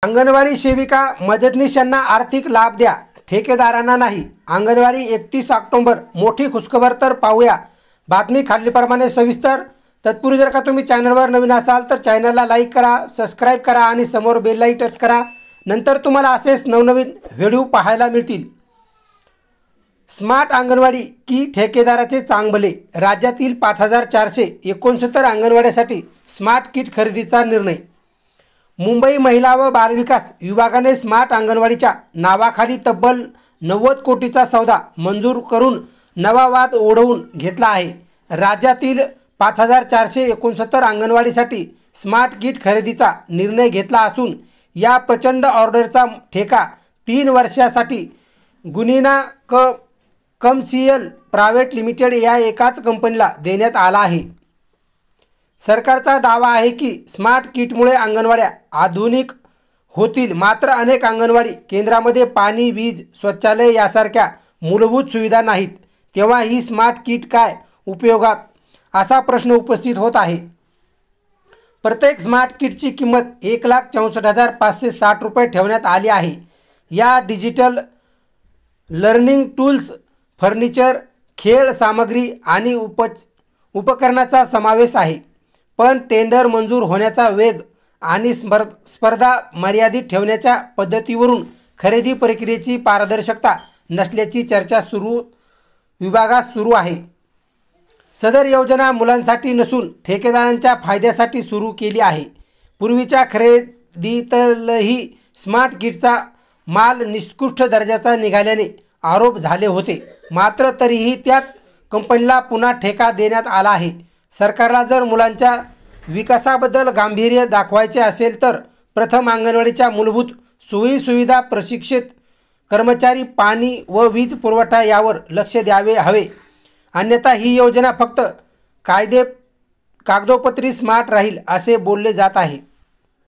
अंगणवाडी सेविका मदतनीशांना आर्थिक लाभ द्या, ठेकेदारांना नाही। अंगणवाडी 31 ऑक्टोबर मोठी खुशखबर तर पाहूया बातमी खालीलप्रमाणे सविस्तर। तत्पूर्वी जर का तुम्ही चॅनलवर नवीन असाल तर चॅनलला लाईक करा, सबस्क्राइब करा आणि समोर बेल लाईक टच करा। नंतर तुम्हाला असेच नवनवीन व्हिडिओ पाहायला मिळतील। स्मार्ट अंगणवाडी की ठेकेदाराचे चांगभले, राज्यातील 5469 अंगणवाड्यासाठी स्मार्ट किट खरेदीचा निर्णय। मुंबई महिला व बालविकास विभागाने स्मार्ट अंगणवाडीच्या नावाखाली तब्बल 90 कोटीचा सौदा मंजूर करून नवा वाद ओढवून घेतला आहे। राज्यातील 5469 अंगणवाडीसाठी स्मार्ट किट खरेदीचा निर्णय घेतला असून या प्रचंड ऑर्डरचा ठेका 3 वर्षासाठी गुनिना कमर्शियल प्रायव्हेट लिमिटेड या एकाच कंपनीला देण्यात आला आहे। सरकारचा दावा आहे की स्मार्ट किटमुळे अंगणवाड्या आधुनिक होतील, मात्र अनेक अंगणवाडी केंद्रामध्ये पाणी, वीज, शौचालय यासारख्या मूलभूत सुविधा नाहीत। तेव्हा ही स्मार्ट किट काय उपयोगात, असा प्रश्न उपस्थित होत आहे। प्रत्येक स्मार्ट किटची किंमत 1,64,560 रुपये ठेवण्यात आली आहे। या डिजिटल लर्निंग टूल्स, फर्निचर, खेळ सामग्री आणि उपकरणाचा समावेश आहे। पण टेंडर मंजूर होण्याचा वेग आणि स्पर्धा मर्यादित ठेवण्याच्या पद्धतीवरून खरेदी प्रक्रियेची पारदर्शकता नसल्याची चर्चा विभागात सुरू आहे। सदर योजना मुलांसाठी नसून ठेकेदारांच्या फायद्यासाठी सुरू केली आहे। पूर्वीच्या खरेदीतही स्मार्ट किटचा माल निकृष्ट दर्जाचा निघाल्याने आरोप झाले होते, मात्र तरीही त्याच कंपनीला पुन्हा ठेका देण्यात आला आहे। सरकारला जर मुलांच्या विकासाबद्दल गांभीर्य दाखवायचे असेल तर प्रथम अंगणवाडीच्या मूलभूत सोयीसुविधा, प्रशिक्षित कर्मचारी, पाणी व वीज पुरवठा यावर लक्ष द्यावे हवे। अन्यथा ही योजना फक्त कागदोपत्री स्मार्ट राहील असे बोलले जात आहे।